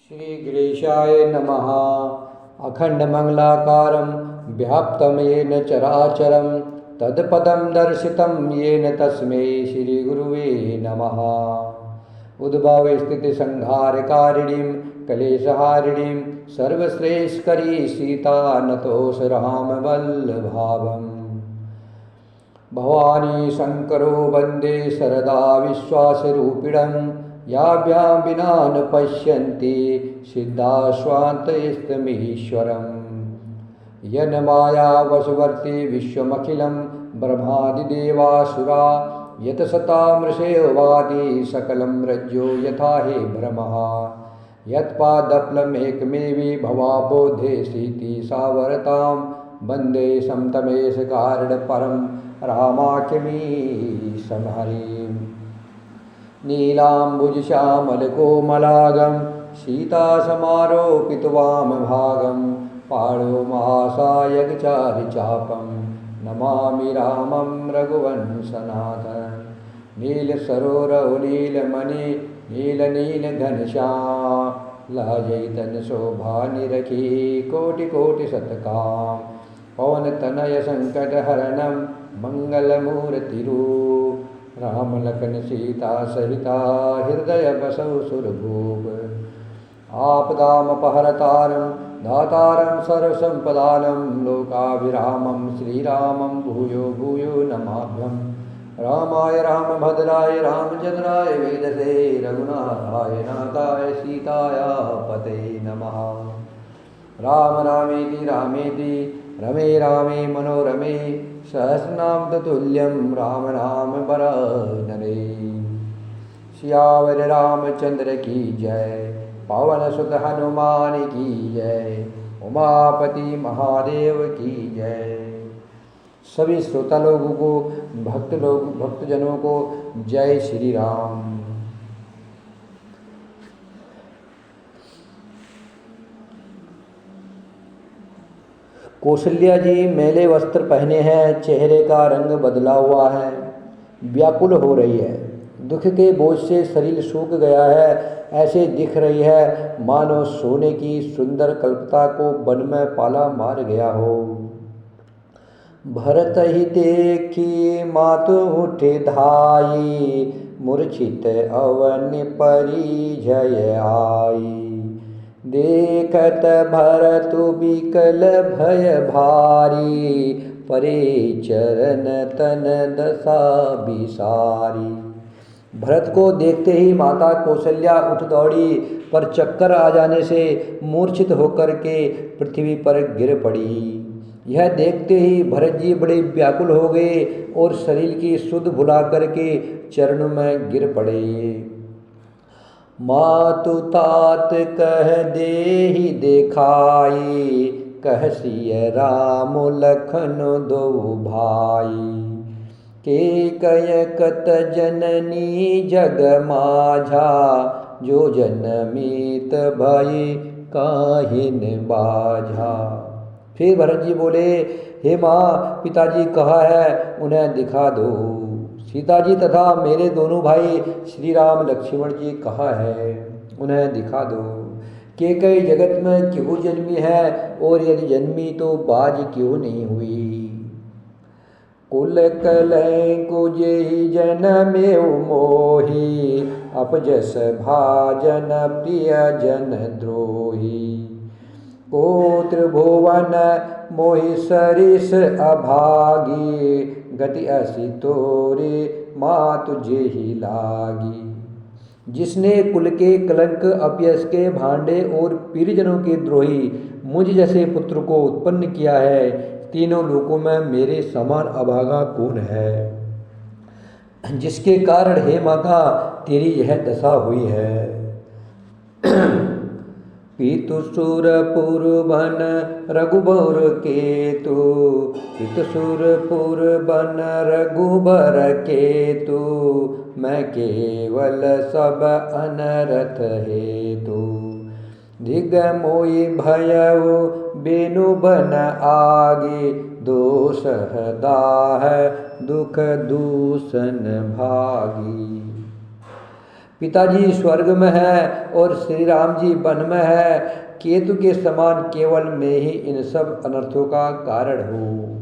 श्री गणेशाय नमः। अखंडमंगलाकारं व्याप्तं येन चराचरं तत्पदं दर्शितं येन तस्मै श्रीगुरुवे नमः। उद्भवस्थितिसंहारकारिणीं क्लेशहारिणीं सर्वश्रेष्ठकरी सीता नतोऽस रामवल्लभावम्। भवानी शंकरो वंदे शरदा विश्वासरूपिणं याभ्यां विना न पश्यन्ति सिद्धाश्वान्तस्तमीश्वरम्। यन्माया वशवर्ती विश्वमखिलं ब्रह्मादिदेवासुरा यतसतामृषेवादी सकलं रज्जो यथा हे भ्रमः। यत्पादप्लमेकमेवि भवाबोधे सीति सावरतां वन्दे समतमेश कारणपरं रामाख्यमीशं हरिम्। नीलाम्बुजश्यामलकोमलागं सीतासमारोपितवामभागं पाणो महासायकचारिचापं नमामि रामं रघुवंशनाथं। नीलसरोरवनीलमणि नीलनीलघनश्याम लाजैतन शोभानिरखी कोटिकोटिशतकाम्। पवनतनय संकटहरणं मंगलमूर्तिरूप रामलखन सीता सहिता हृदय बसौ सुरभूप। आपदामपहरतारं दातारं सर्वसम्पदानं लोकाभिरामं श्रीरामं भूयो भूयो नमाभ्यं। रामाय रामभद्राय रामचंद्राय वेदसे रघुनाथाय नाथाय सीताया पते नमः। राम रामेति रामेति रमे रामे मनोरमे सहस्रनाम ततुल्यं राम नाम वरानने। सियावर रामचंद्र की जय पवन सुत हनुमान की जय उमापति महादेव की जय। सभी श्रोता लोगों को भक्तजनों को जय श्री राम। कौशल्या जी मैले वस्त्र पहने हैं, चेहरे का रंग बदला हुआ है, व्याकुल हो रही है, दुख के बोझ से शरीर सूख गया है, ऐसे दिख रही है मानो सोने की सुंदर कल्पता को वन में पाला मार गया हो। भरत ही देखी मातु उठे धाई, मूर्छित अवन परी जय आई। देखत भरतु विकल भय भारी, परे चरण तन दशा बिसारी। भरत को देखते ही माता कौशल्या उठ दौड़ी, पर चक्कर आ जाने से मूर्छित होकर के पृथ्वी पर गिर पड़ी। यह देखते ही भरत जी बड़े व्याकुल हो गए और शरीर की सुध भुला करके चरणों में गिर पड़े। मातु तात कह देहि देखाई, कह सिय राम लखन दो भाई। के कयकत जननी जग माझा, जो जनमीत भई काहिन बाझा। फिर भरत जी बोले, हे माँ, पिताजी कहाँ है, उन्हें दिखा दो। सीता जी तथा मेरे दोनों भाई श्री राम लक्ष्मण जी कहाँ है, उन्हें दिखा दो। के कई जगत में क्यों जन्मी है, और यदि जन्मी तो बाज क्यों नहीं हुई। कुल कलंकु जेहि जनमेउ मोहि, अपजस भाजन प्रिय जन द्रोही। गोत्र भुवन मोहि सरिस अभागी, गति असी तोरे मातु जेहि लागी। जिसने कुल के कलंक, अपयश के भांडे और पीरजनों के द्रोही मुझ जैसे पुत्र को उत्पन्न किया है, तीनों लोकों में मेरे समान अभागा कौन है। जिसके कारण हे माता तेरी यह दशा हुई है। पितु सुरपुर बन रघुबर केतु, पितु सुरपुर बन रघुबर केतु। मैं केवल सब अनरथ हेतु, दिग मोहि भयउ बेनु बन आगे। दोष दाह दुख दूषण भागी। पिताजी स्वर्ग में है और श्री राम जी वन में है। केतु के समान केवल मैं ही इन सब अनर्थों का कारण हूँ।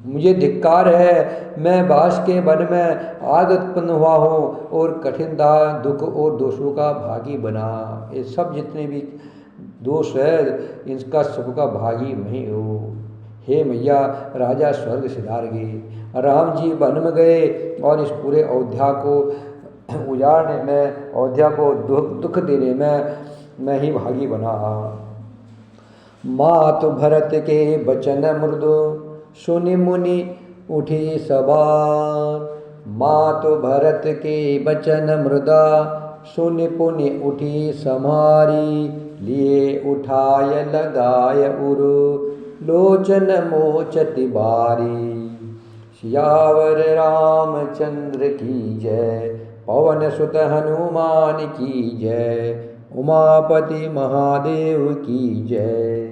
मुझे धिक्कार है, मैं बास के वन में आग उत्पन्न हुआ हूँ और कठिन दुख और दोषों का भागी बना। ये सब जितने भी दोष है इनका सबका भागी मैं हूँ। हे मैया, राजा स्वर्ग सिधार गए, राम जी वन में गए और इस पूरे अयोध्या को उजाड़ने में, अयोध्या को दुख देने में मैं ही भागी बना। मातु भरत के बचन मृदु सुनि मुनि उठी सवार। मातु भरत के बचन मृदा सुनि पुनि उठी समारी। लिए उठाय लगाय उरु लोचन मोचति बारी। सियावर रामचंद्र की जय, पवन सुत हनुमान की जय, उमापति महादेव की जय।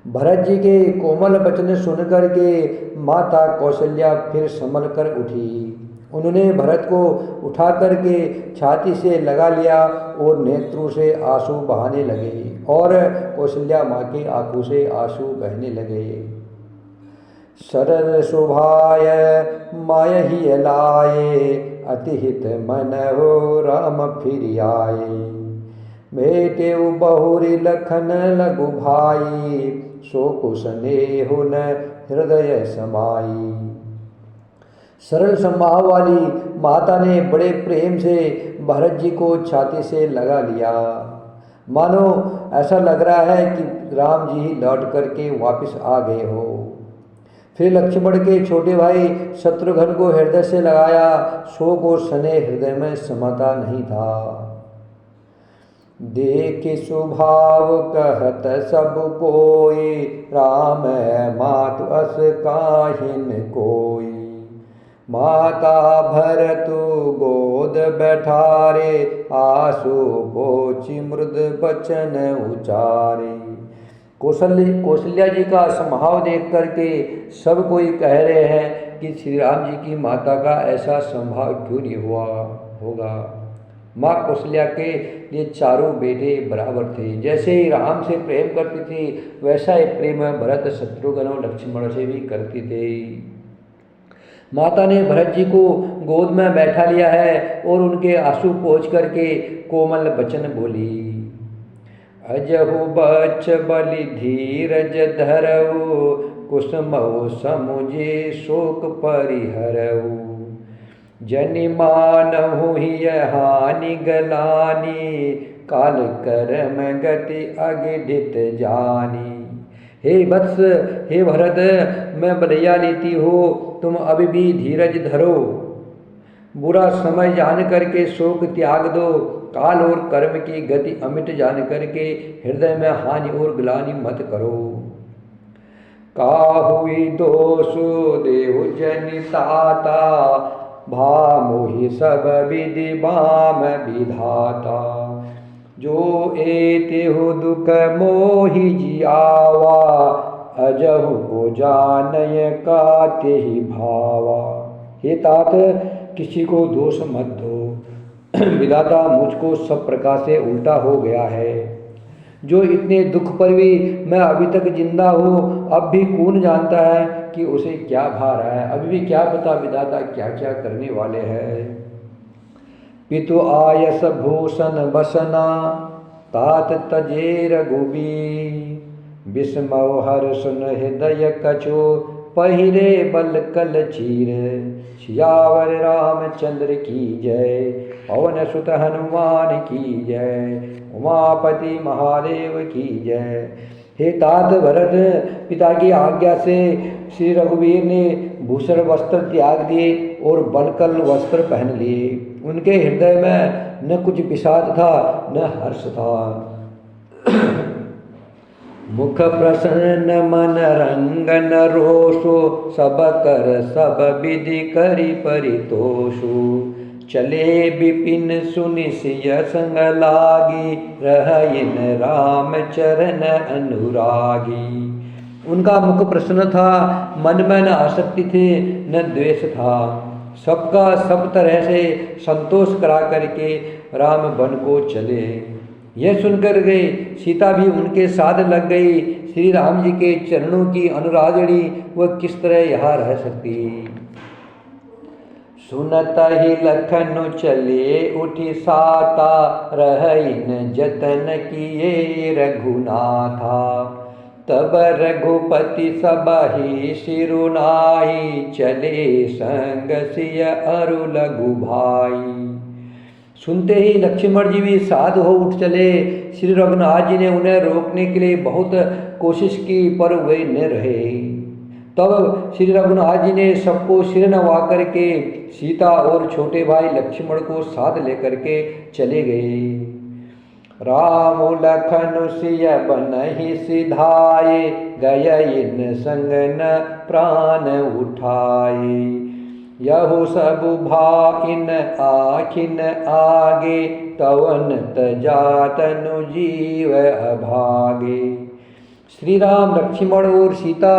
भरत जी के कोमल वचन सुनकर के माता कौशल्या फिर संभल कर उठी। उन्होंने भरत को उठा करके छाती से लगा लिया और नेत्रों से आंसू बहाने लगे और कौशल्या माँ की आंखों से आंसू बहने लगे। सरल शोभाय माय ही लाए, अतिहित मन हो राम फिर आए। बेटे बहुरी लखन लघु भाई, सो कुश नेहु न हृदय समाई। सरल स्वभाव वाली माता ने बड़े प्रेम से भरत जी को छाती से लगा लिया। मानो ऐसा लग रहा है कि राम जी ही लौट करके वापस आ गए हो। फिर लक्ष्मण के छोटे भाई शत्रुघ्न को हृदय से लगाया, शोक और स्नेह हृदय में समाता नहीं था। देख स्वभाव कहत सब कोई, राम मातु अस काहिन कोई। माता भरतु गोद बैठारे, आंसू पोछी मृद बचन उचारे। कौशल्या जी का स्वभाव देख करके सब कोई कह रहे हैं कि श्री राम जी की माता का ऐसा स्वभाव क्यों नहीं हुआ होगा। माँ कौशल्या के लिए चारों बेटे बराबर थे। जैसे ही राम से प्रेम करती थी वैसा ही प्रेम भरत शत्रुघ्न और लक्ष्मण से भी करती थे। माता ने भरत जी को गोद में बैठा लिया है और उनके आंसू पोंछ करके कोमल वचन बोली। अजहु बच्च बलि धीरज धरऊ, कुसुमऊ समुझे शोक परिहरऊ। जनि मानहु हिय हानि गलानी, काल करम गति अगिडित जानी। हे वत्स, हे भरत, मैं बलैया लेती हो, तुम अभी भी धीरज धरो। बुरा समय जान करके शोक त्याग दो। काल और कर्म की गति अमिट जान करके हृदय में हानि और ग्लानि मत करो। काहुई दोषु देहु जनिताता, भामोहि सब विधि बाम विधाता। जो एतेहु दुख मोहि जियावा, अजहु को जानय काते ही भावा। हे तात, किसी को दोष मत दो, विधाता मुझको सब प्रकार से उल्टा हो गया है। जो इतने दुख पर भी मैं अभी तक जिंदा हूँ, अब भी कौन जानता है कि उसे क्या भा रहा है। अभी भी क्या पता विधाता क्या क्या करने वाले हैं। पितु आयस भूषण बसना, तात तजे रघुबीर। विस्मौ हर सुन हृदय कछो, पहिरे बल कल चीर। सियावर रामचंद्र की जय, पवन सुत हनुमान की जय, उमापति महादेव की जय। हे तात भरत, पिता की आज्ञा से श्री रघुवीर ने भूषण वस्त्र त्याग दिए और बलकल वस्त्र पहन लिए। उनके हृदय में न कुछ विषाद था न हर्ष था। मुख प्रसन्न मन रंगन रोषो, सब कर सब विधि करि परितोषु। चले विपिन सुनि सिय संग लागी, रहइन राम चरण अनुरागी। उनका मुख प्रसन्न था, मन में न आसक्ति थी न द्वेष था। सबका सब तरह से संतोष करा करके राम वन को चले। यह सुनकर गए सीता भी उनके साथ लग गई। श्री राम जी के चरणों की अनुरागणी वह किस तरह यहाँ रह सकती। सुनत ही लखन चले उठी साता, रहइन जतन किए रघुनाथा। तब रघुपति सबहि सिरुनाई, चले संग सिय अरु लघु भाई। सुनते ही लक्ष्मण जी भी साध हो उठ चले। श्री रघुनाथ जी ने उन्हें रोकने के लिए बहुत कोशिश की पर वे न रहे। तब श्री रघुनाथ जी ने सबको सिर नवा करके सीता और छोटे भाई लक्ष्मण को साथ लेकर के चले गए। राम लखन सिय बनहि सिधाए, गय इन संग न प्राण उठाए। यहु सब भाइन आखिन आगे, तवन तजातनु जीव अभागे। श्री राम लक्ष्मण और सीता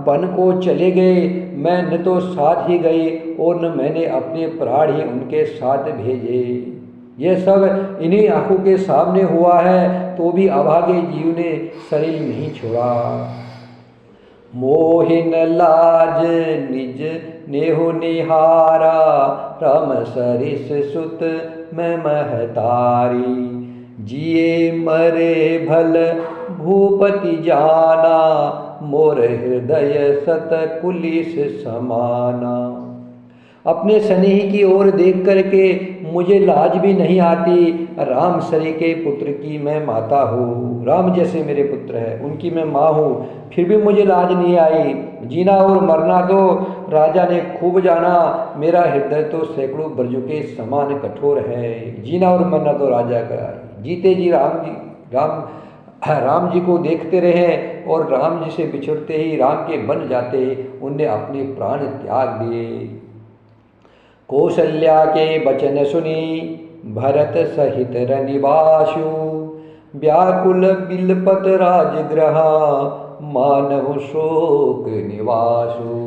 वन को चले गए। मैं न तो साथ ही गए और न मैंने अपने प्राण ही उनके साथ भेजे। यह सब इन्हीं आंखों के सामने हुआ है, तो भी अभागे जीव ने शरीर नहीं छोड़ा। मोहिन लाज निज नेहु निहारा, राम सरिस सुत मैं महतारी। जिए मरे भल भूपति जाना, मोर हृदय सत कुलिस समाना। अपने स्नेही की ओर देख करके मुझे लाज भी नहीं आती। राम सरी के पुत्र की मैं माता हूँ, राम जैसे मेरे पुत्र है उनकी मैं माँ हूँ, फिर भी मुझे लाज नहीं आई। जीना और मरना तो राजा ने खूब जाना, मेरा हृदय तो सैकड़ों बरजों के समान कठोर है। जीना और मरना तो राजा का। जीते जी राम जी को देखते रहे और राम जी से बिछड़ते ही राम के बन जाते, उनने अपने प्राण त्याग दिए। कौशल्या के वचन सुनी भरत सहित रनिवासु, व्याकुल बिलपत राजगृहा, मानहु शोक निवासु।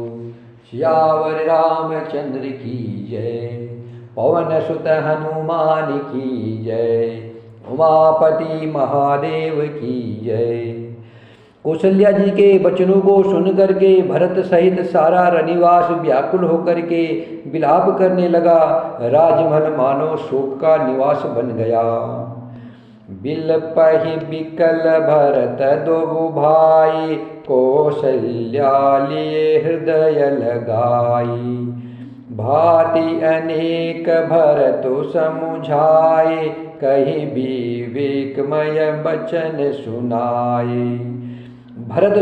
सियावर रामचंद्र की जय, पवन सुत हनुमान की जय, उमापति महादेव की जय। कौशल्या जी के वचनों को सुन करके भरत सहित सारा रनिवास व्याकुल होकर के विलाप करने लगा। राजमहल मानो शोक का निवास बन गया। बिलपहि बिकल भरत दो भाई, कौशल्या लिए हृदय लगाई। भांति अनेक भरतु समुझाए, कही विवेकमय वचन सुनाए। भरत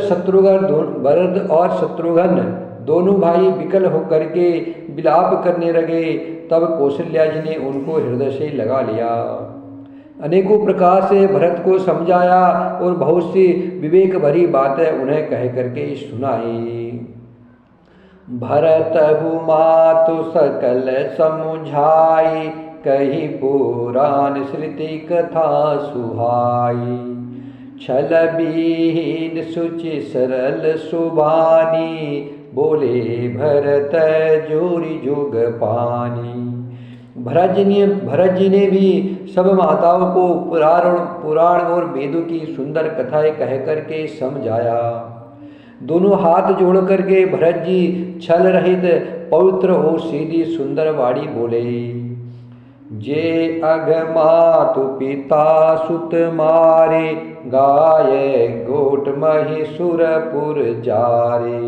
और शत्रुघ्न दोनों भाई विकल होकर के विलाप करने लगे। तब कौशल्या जी ने उनको हृदय से लगा लिया। अनेकों प्रकार से भरत को समझाया और बहुत सी विवेक भरी बातें उन्हें कह करके सुनाई। भरत मातु सकल समुझाई, कही पुराण श्रुति कथा सुहाई। छल बीन सुचि सरल सुबानी, बोले भरत जोरी जोग पानी। भरत जी ने भी सब माताओं को पुराण और वेदों की सुंदर कथाएं कह करके समझाया। दोनों हाथ जोड़ करके भरत जी छल रहित पवित्र और सीधी सुंदर वाणी बोले। जे अघ मातु पिता सुत मारे, गाय गोट मही सुरपुर जारे।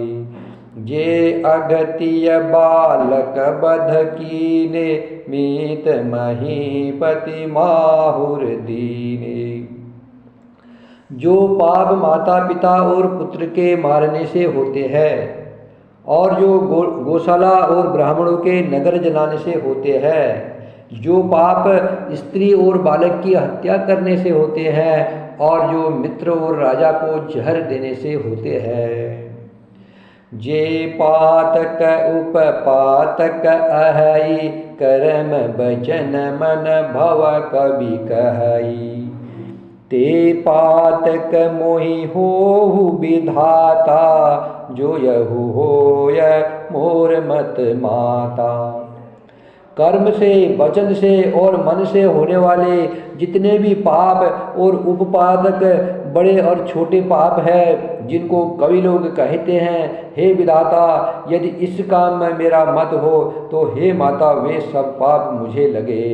जे अगतिय बालक बध कीने, मीत महीपति माहुर दीने। जो पाप माता पिता और पुत्र के मारने से होते हैं, और जो गौशाला और ब्राह्मणों के नगर जलाने से होते हैं, जो पाप स्त्री और बालक की हत्या करने से होते हैं, और जो मित्र और राजा को जहर देने से होते हैं। जे पातक उपपातक अहई, कर्म वचन मन भव कवि कहई। ते पातक मोहि होहु विधाता, जो यहु होय मोर मत माता। कर्म से, वचन से और मन से होने वाले जितने भी पाप और उपपादक बड़े और छोटे पाप है, जिनको कवि लोग कहते हैं, हे विधाता यदि इस काम में मेरा मत हो तो हे माता वे सब पाप मुझे लगे।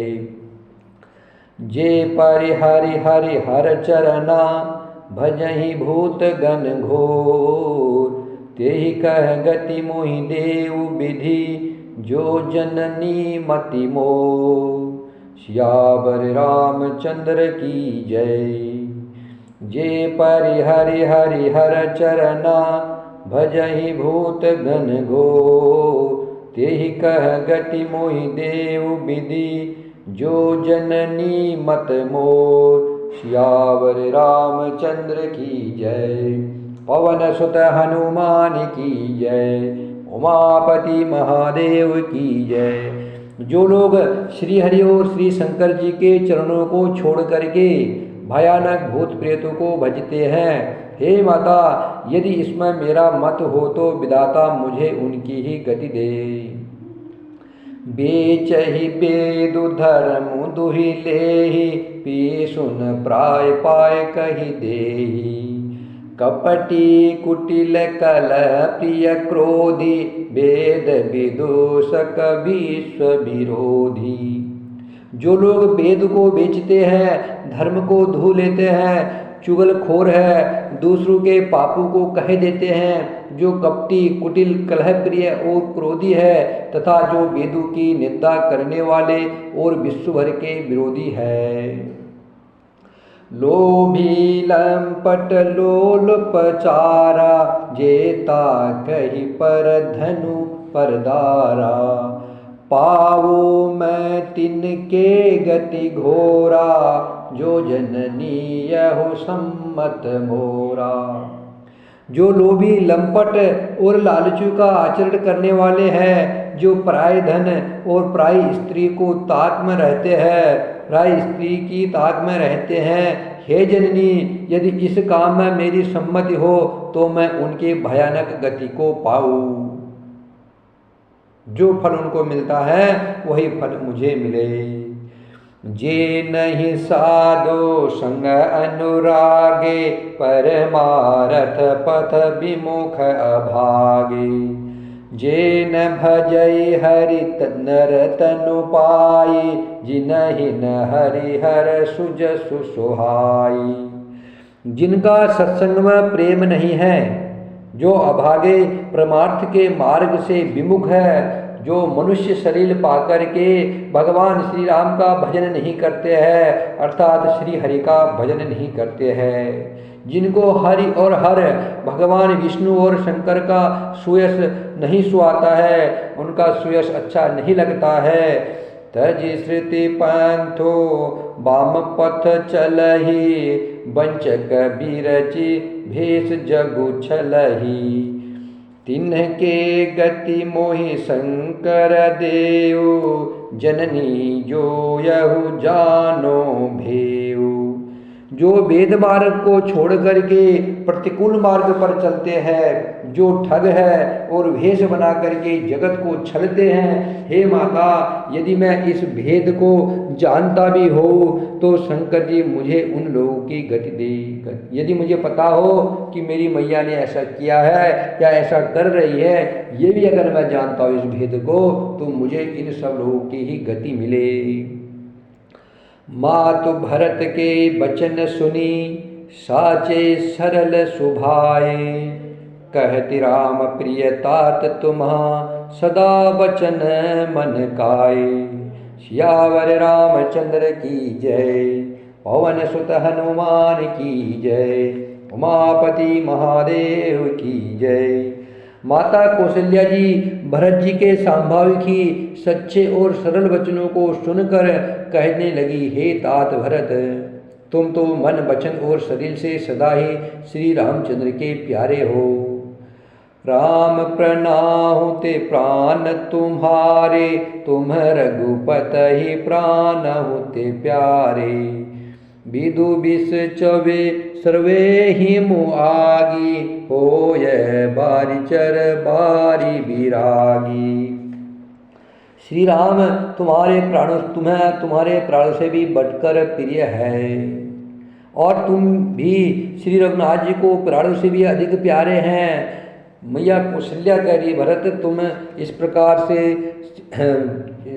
जे परि हरि हरि हर चरना भजहि भूत गण घोर, तेहि कह गति मोहि देव विधि जो जननी मति मोर। सियावर रामचंद्र की जय। जे परि हरि हरि हर चरना भजहि भूत गण घोर, तेहि कह गति मोहि देव विधि जो जननी मत मोर। सियावर रामचंद्र की जय। पवन सुत हनुमान की जय। उमापति महादेव की जय। जो लोग श्री हरि और श्री शंकर जी के चरणों को छोड़ करके भयानक भूत प्रेतों को भजते हैं, हे माता यदि इसमें मेरा मत हो तो विधाता मुझे उनकी ही गति दे। बेचहि बेदु धर्म दुहि लेहि, पी सुन प्राय पाय कहि देहि। कपटी कुटिल कलह प्रिय क्रोधी, वेद विदूषक विश्व विरोधी। जो लोग वेद को बेचते हैं, धर्म को धो लेते हैं, चुगलखोर है, दूसरों के पापों को कह देते हैं, जो कपटी कुटिल कलह प्रिय और क्रोधी है, तथा जो वेदों की निंदा करने वाले और विश्व भर के विरोधी है। लोभी लंपट लोलुपचारा, जेता कहि पर धनु परदारा। पावो मैं तिनके गति घोरा, जो जननी यहो सम्मत मोरा। जो लोभी लंपट और लालचू का आचरण करने वाले हैं, जो पराय धन और पराई स्त्री को ताक में रहते हैं, पराई स्त्री की ताक में रहते हैं, हे जननी यदि इस काम में मेरी सम्मति हो तो मैं उनके भयानक गति को पाऊँ। जो फल उनको मिलता है वही फल मुझे मिले। जे नहीं साधो संग अनुरागे, परमारथ पथ विमुख अभागे। जे न भजई हरि नर तनु पाई, जिनहि न हरि हर सुजसु सुहाई। जिनका सत्संग में प्रेम नहीं है, जो अभागे परमार्थ के मार्ग से विमुख है, जो मनुष्य शरीर पाकर के भगवान श्री राम का भजन नहीं करते हैं, अर्थात श्री हरि का भजन नहीं करते हैं, जिनको हरि और हर भगवान विष्णु और शंकर का सुयश नहीं सुहाता है, उनका सुयश अच्छा नहीं लगता है। तजि श्रुति पंथो वाम पथ चलहि, वंचक बिरचि भेष जगु छलहि। तिन्हके गति मोहि शंकर देव, जननी जो यहु जानो भेऊ। जो वेद मार्ग को छोड़ करके प्रतिकूल मार्ग पर चलते हैं, जो ठग है और भेष बना करके जगत को छलते हैं, हे माता यदि मैं इस भेद को जानता भी हो तो शंकर जी मुझे उन लोगों की गति दे। यदि मुझे पता हो कि मेरी मैया ने ऐसा किया है या ऐसा कर रही है, ये भी अगर मैं जानता हूँ इस भेद को, तो मुझे इन सब लोगों की ही गति मिले। मातु भरत के बचन सुनी, साचे सरल सुभाए। कहति राम प्रिय तात तुम्हा, सदा बचन मन काए। सियावर रामचंद्र की जय। पवन सुत हनुमान की जय। उमापति महादेव की जय। माता कौशल्या जी भरत जी के सांभाविक ही सच्चे और सरल वचनों को सुनकर कहने लगी, हे तात भरत, तुम तो मन वचन और शरीर से सदा ही श्री रामचंद्र के प्यारे हो। राम प्रणाहुते प्राण तुम्हारे, तुम रघुपत ही प्राण होते प्यारे। विदु विष चवे सर्वे ही मुआगी, होय बारी चर बारी विरागी। श्री राम तुम्हारे प्राणों से भी बढ़कर प्रिय है, और तुम भी श्री रघुनाथ जी को प्राणों से भी अधिक प्यारे हैं। मैया कौशल्या कह रही, भरत तुम इस प्रकार से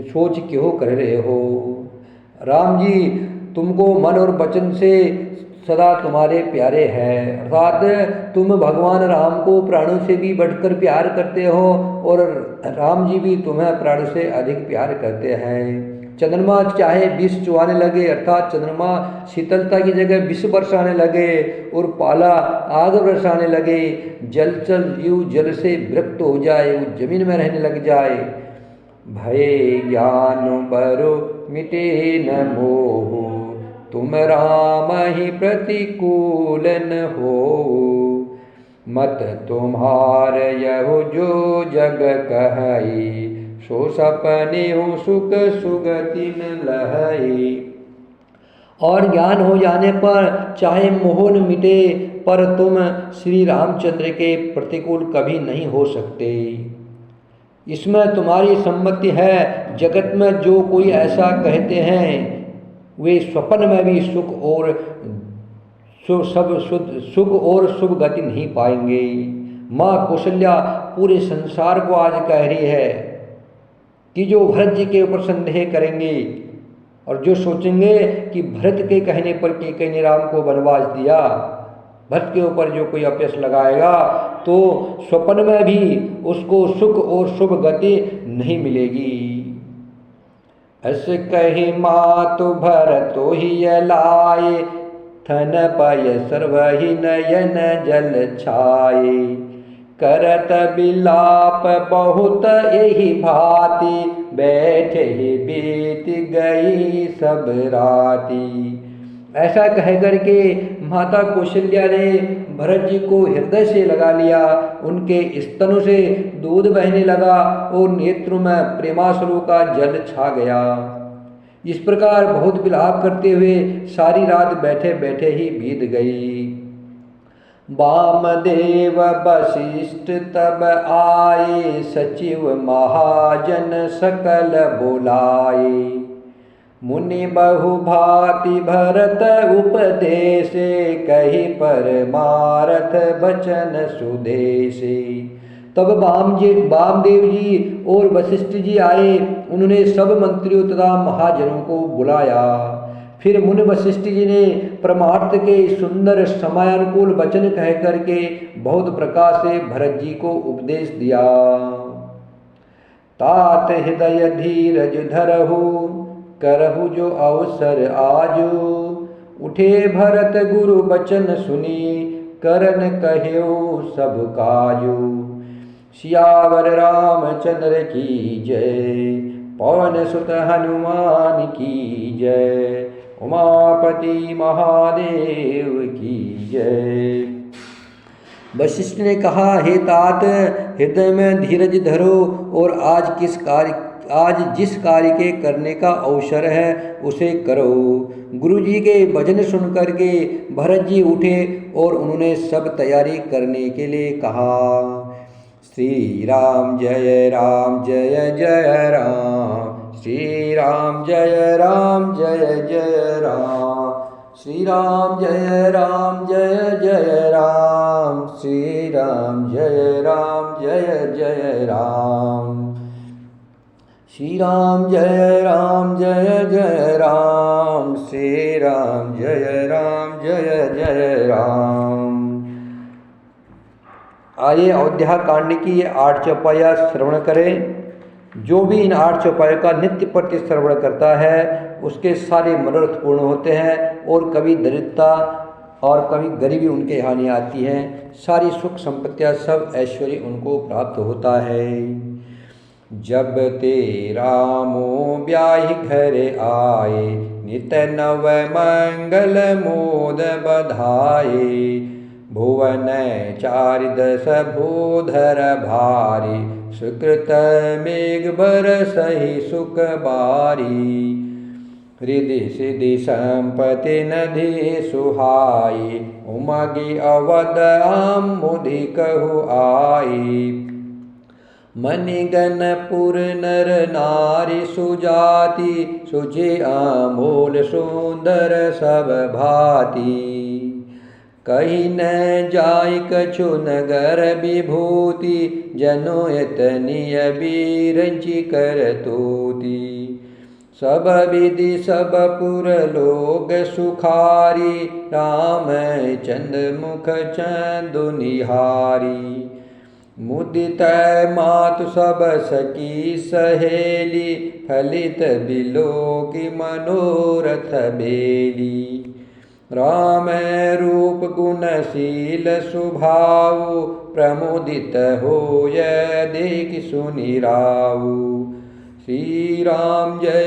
सोच क्यों कर रहे हो? राम जी तुमको मन और वचन से सदा तुम्हारे प्यारे हैं, अर्थात तुम भगवान राम को प्राणों से भी बढ़कर प्यार करते हो, और राम जी भी तुम्हें प्राणों से अधिक प्यार करते हैं। चंद्रमा चाहे विष चुहाने लगे, अर्थात चंद्रमा शीतलता की जगह विष बरसाने लगे, और पाला आग बरसाने लगे, जलचर जीव जल से विरक्त हो जाए, वो जमीन में रहने लग जाए। भय ज्ञान बरो मिटे न मोह, तुम राम ही प्रतिकूल न हो। मत तुम्हार यहो जो जग कहई, सो सपने हो सुख सुगति न लहई। और ज्ञान हो जाने पर चाहे मोह न मिटे, पर तुम श्री रामचंद्र के प्रतिकूल कभी नहीं हो सकते। इसमें तुम्हारी सम्मति है। जगत में जो कोई ऐसा कहते हैं वे स्वप्न में भी सुख और शुभ गति नहीं पाएंगे। माँ कौशल्या पूरे संसार को आज कह रही है कि जो भरत जी के ऊपर संदेह करेंगे और जो सोचेंगे कि भरत के कहने पर कैकेयी ने राम को वनवास दिया, भरत के ऊपर जो कोई अपयश लगाएगा तो स्वप्न में भी उसको सुख और शुभ गति नहीं मिलेगी। अस कही मातु भरतो ही लाए, थन पय सर्वहि नयन जल छाए। करत बिलाप बहुत यही भांति, बैठे ही बीत गई सब राती। ऐसा कह करके माता कौशल्या ने भरत जी को हृदय से लगा लिया, उनके स्तनों से दूध बहने लगा और नेत्रों में प्रेमाश्रु का जल छा गया। इस प्रकार बहुत विलाप करते हुए सारी रात बैठे बैठे ही बीत गई। वामदेव वशिष्ठ तब आए, सचिव महाजन सकल बुलाए। मुनि बहु भांति भरत उपदेशे, कही परमारथ बचन सुदेशे। तब वामदेव जी और वशिष्ठ जी आए, उन्होंने सब मंत्रियों तथा महाजनों को बुलाया। फिर मुनि वशिष्ठ जी ने परमार्थ के सुंदर समयानुकूल वचन कह करके बहुत प्रकार से भरत जी को उपदेश दिया। तात हृदय धीरज धरहु, करहु जो अवसर आजो। उठे भरत गुरु बचन सुनी, करन कह्यो सब काजो। सियावर रामचंद्र की जय, पवन सुत हनुमान की जय। उमापति महादेव की जय। वशिष्ठ ने कहा, हे तात, हृदय में धीरज धरो और आज जिस कार्य के करने का अवसर है उसे करो। गुरु जी के भजन सुन करके भरत जी उठे और उन्होंने सब तैयारी करने के लिए कहा। श्री राम जय जय राम, श्री राम जय जय राम। श्री राम जय जय राम, श्री राम जय जय राम। श्री राम जय जय राम, श्री राम जय जय राम। आइए अयोध्या कांड की ये 8 चौपाइयाँ श्रवण करें। जो भी इन 8 चौपाइयों का नित्य प्रति श्रवण करता है उसके सारे मनोरथ पूर्ण होते हैं, और कभी दरिद्रता और कभी गरीबी उनके यहाँ नहीं आती है। सारी सुख संपत्तियाँ सब ऐश्वर्य उनको प्राप्त होता है। जब ते रामो ब्याहि घर आए, नित नव मंगल मोद बधाए। भुवन चारिदश भूधर भारी, सुकृत मेघ बरसहि सुख बारी। रिधि सिद्धि संपत्ति नधि सुहाई, उमगी अवध आम मुदि कहु आई। मणिगणपुर नर नारी सुजाति सुचि अमोल सुंदर सब भांति। कही न जाय कछु नगर विभूति जनो यतनीय बीरंचि करतूति। सब विधि सब पुर लोग सुखारी राम चंद मुख चंदु निहारी। मुदित मातु सब सखी सहेली फलित बिलोकी मनोरथ बेली। राम रूप गुणशील सुभाऊ प्रमुदित होय देख सुनि राऊ। श्री राम जय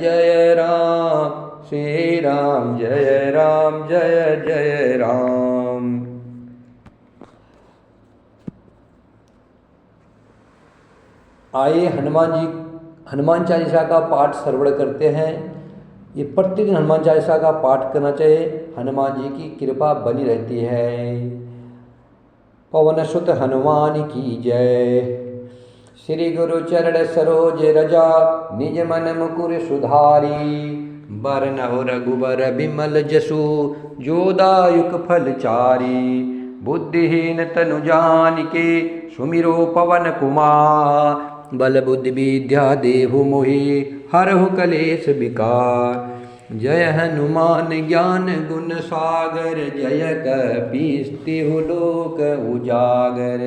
जय राम, श्री राम जय जय राम। आइए हनुमान चालीसा का पाठ श्रवण करते हैं। ये प्रतिदिन हनुमान चालीसा का पाठ करना चाहिए, हनुमान जी की कृपा बनी रहती है। पवन सुत हनुमान की जय। श्री गुरु चरण सरोज रजा निज मन मुकुर सुधारी। बरनउँ रघुबर बिमल जसु जो दायुक फल चारी। बुद्धिहीन तनु जानिके सुमिरो पवन कुमार। बल बुद्धि विद्या देहु मोहि हरहु कलेश विकार। जय हनुमान ज्ञान गुण सागर जय कपीसतिहु लोक उजागर।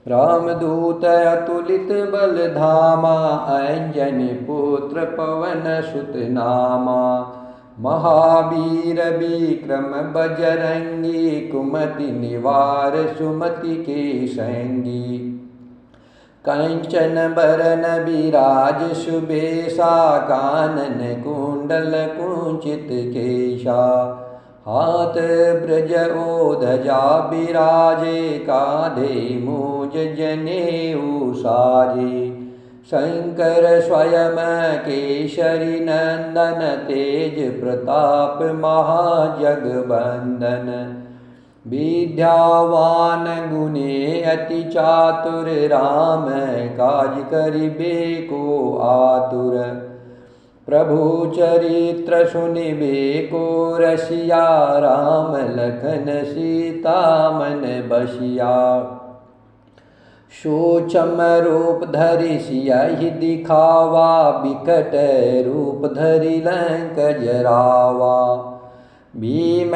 रामदूत अतुलित बल धामा अंजनी पुत्र पवन सुत नामा। महावीर विक्रम बजरंगी कुमति निवार सुमति के संगी। कंचन बरन विराज सुबेसा कानन कुंडल कुंचित केशा। हाथ ब्रज ओधजा विराजे कांधे मूज जनेऊ साजे। शंकर स्वयं केसरी नंदन तेज प्रताप महाजगबंदन। विद्यावान गुणी अति चातुर राम काज करिबे को आतुर। प्रभु चरित्र सुनिबे को रसिया राम लखन सीता मन बसिया। सूक्ष्म रूप धरि सियहि दिखावा बिकट रूप धरि लंक जरावा। भीम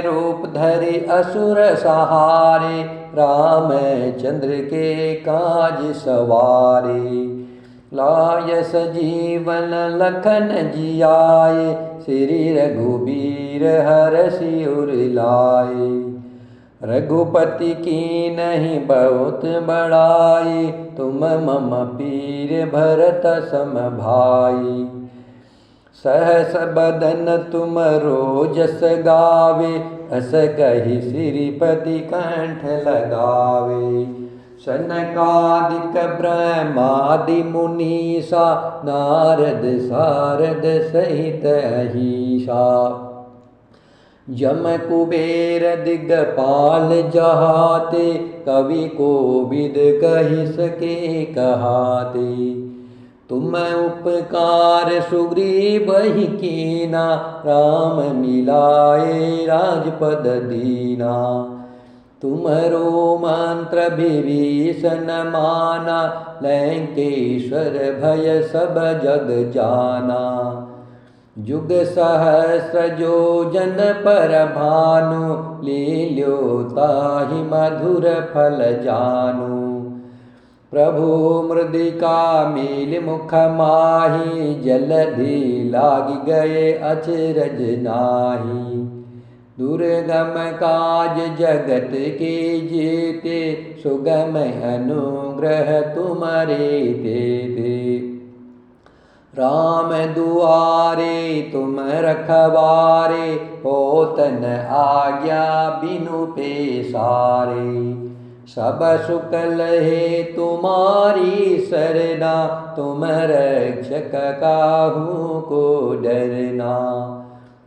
रूप धरि असुर सहारे रामचंद्र के काज सवारे। लाय सजीवन लखन जियाए श्री रघुबीर हरषि उर लाए। रघुपति की नहीं बहुत बड़ाई तुम मम पीर भरत सम भाई। सहस बदन तुम रोजस गावे अस कहि श्रीपति कंठ लगावे। सनकादिक ब्रह्मादि मुनीसा नारद सारद सहित अहिसा। जम कुबेर दिगपाल जहाते कवि कोविद कहि सके कहाते। तुम उपकार सुग्रीव ही कीना राम मिलाए राजपद दीना। तुम्हरो मंत्र विभीषण माना लंकेश्वर भय सब जग जाना। जुग सहस्र जो जन पर भानु लील्यो ताहि मधुर फल जानु। प्रभु मृदिका मील मुख माही जलधि लाग गए अचरज नाही। दुर्गम काज जगत के जेते सुगम अनुग्रह तुम्हारे तेते। राम दुआरे तुम रखवारे होत न आज्ञा बिनु पेसारे। सब सुख लहे तुम्हारी सरना तुम रक्षक काहू को डरना।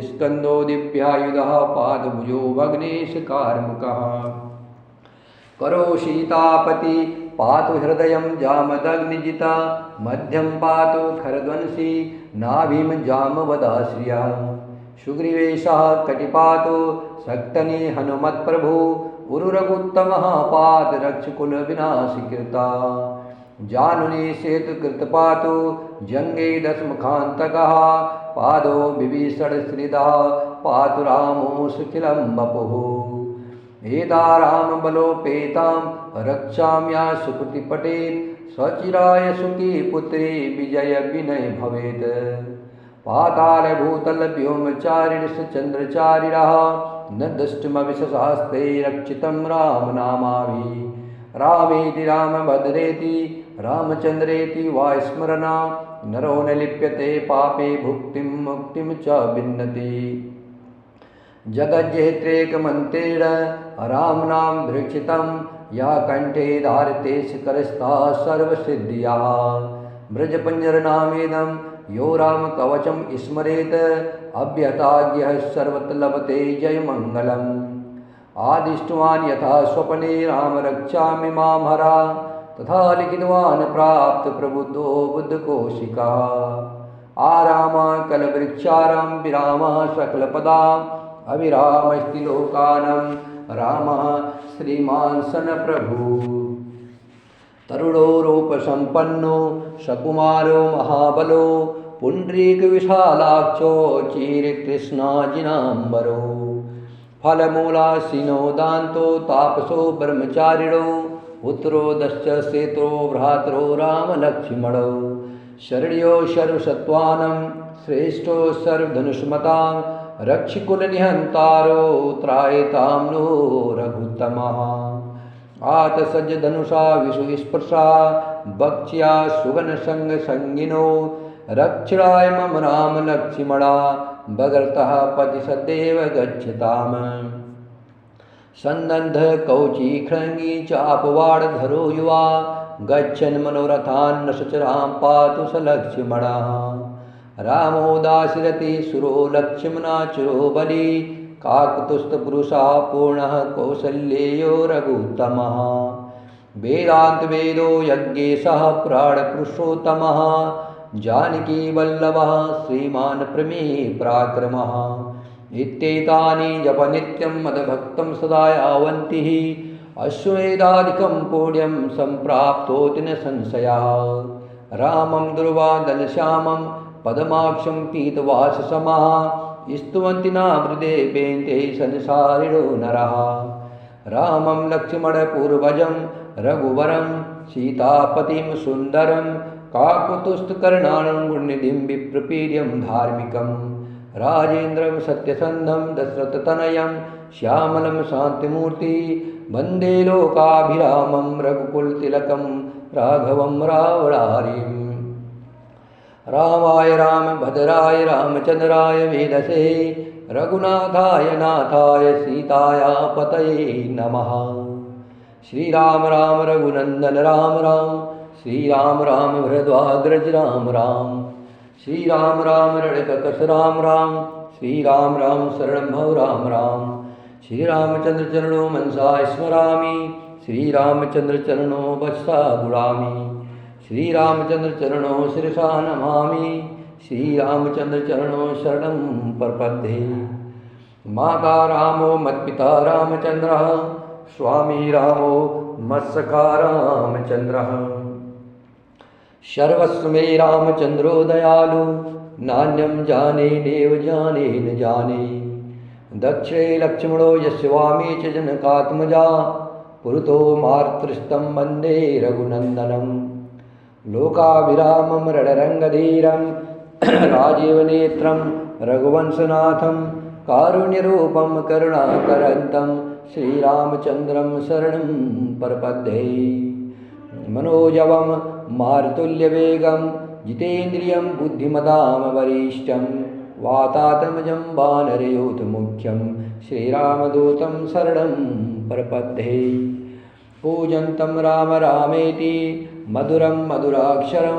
स्कंदो दिव्यायुधः पादभुजो भग्नेशकार्मुकः करो सीतापति पातु हृदयं जामदग्निजिता मध्यं पातु खरध्वंसी नाभिं जामवदाश्रिया सुग्रीवेशः कटिपातु सक्तनी हनुमत्प्रभु उरुरघुत्तमः पात रक्षकुलविनाशिकृता जानुनी सेतुकृतपातु जङ्गे दशमुखान्तकः पादो विभीषणश्रिदः पातु रामो सुखिलं वपुः एता रामबलोपेतां रक्षाम्या सुकृतिपटेत् स्वचिराय सुखी पुत्री विजय विनय भवेत् पातालभूतलव्योमचारिणश्च चन्द्रचारिणः न दृष्टमविशशास्ते रक्षितं रामनामाभिः रामेति रामभद्रेति रामचन्द्रेति वा स्मरना नरो न लिप्यते पापे भुक्तिं मुक्तिं च विन्दति जगज्जेत्रेकमन्त्रेण रामनाम भृक्षितं या कण्ठे धारते शिखरस्थः सर्वसिद्धियाः ब्रजपञ्जरनामेदं यो रामकवचं स्मरेत् अभ्यताज्ञः सर्वत्र लभते जयमङ्गलम् आदिष्टवान् यथा स्वप्ने राम रक्षामि मां हरा तथा लिखितवान् प्राप्त प्रबुद्धो बुद्धकोशिका आराम कलवृक्षारं विरामः सकलपदाम् अविरामस्ति लोकानं रामः श्रीमान् सनप्रभु तरुणो रूपसम्पन्नो सकुमारो महाबलो पुण्ड्रीकविशालाक्षो चिरकृष्णाजिनाम्बरो फलमूलासीनो दान्तो तापसो ब्रह्मचारिणो पुत्रो दश्च सेत्रो भ्रातरो रामलक्ष्मणो शरण्यो सर्वसत्त्वानं श्रेष्ठो सर्वधनुष्मतां रक्षिकुलनिहन्तारो त्रायतां नो रघुत्तमः आतसज्जधनुषा विषुस्पर्शा भक्ष्या सुगनसङ्गसङ्गिनो रक्षणाय मम राम लक्ष्मणा भगर्तः पति सदैव गच्छताम् सन्नद्ध कौची खृङ्गी चापवाडधरो युवा गच्छन् मनोरथान् न सचरां पातु स लक्ष्मणः रामो दाशरथि सुरो लक्ष्मणाचुरो बली काकुतुस्थपुरुषः पूर्णः कौसल्येयो रघुत्तमः वेदान्तवेदो यज्ञेशः प्राणपुरुषोत्तमः जानकीवल्लभः श्रीमान् प्रमेः पराक्रमः इत्येतानि जपनित्यं मदभक्तं सदा यावन्तिः अश्वमेधादिकं पुण्यं सम्प्राप्तोति न संशयः रामं दुर्वादलश्यामं पदमाक्षं पीतवाससमः स्तुवन्ति नामृदेवेन्ते संसारिणो नरः रामं लक्ष्मणपूर्वजं रघुवरं सीतापतिं सुन्दरं काकुतुस्थकर्णानं गुणनिधिं विप्रपीड्यं धार्मिकं राजेन्द्रं सत्यसन्धं दशरथतनयं श्यामलं शान्तिमूर्ति वन्दे लोकाभिरामं रघुकुलतिलकं राघवं रावणारिम् रामाय रामभद्राय रामचन्द्राय वेदसे रघुनाथाय नाथाय सीताया पतये नमः श्रीराम राम रघुनन्दन राम राम श्रीराम राम भरद्वाज राम राम श्रीराम राम रणककस राम राम श्रीराम राम शरणं भव राम राम श्रीरामचन्द्र चरणो मनसा स्मरामि श्रीरामचन्द्र चरणो वत्सा गुणामि श्रीरामचन्द्र चरणो शिरसा नमामि श्रीरामचन्द्र चरणो शरणं प्रपद्ये माता रामो मत्पिता रामचन्द्रः स्वामी रामो मत्सखा रामचन्द्रः सर्वस्व मे रामचन्द्रो दयालु नान्यं जाने नेव जाने न जाने दक्षिणे लक्ष्मणो यस्य वामे च जनकात्मजा पुरतो मातृस्तं वन्दे रघुनन्दनम् लोकाभिरामं रणरङ्गधीरं राजीवनेत्रं रघुवंशनाथं कारुण्यरूपं करुणाकरन्तं श्रीरामचन्द्रं शरणं प्रपद्ये मनोजवं मारुतुल्यवेगं जितेन्द्रियं बुद्धिमतां वरिष्ठं वातात्मजं वानरयूथमुख्यं श्रीरामदूतं शरणं प्रपद्ये पूजन्तं राम रामेति मधुरं मधुराक्षरं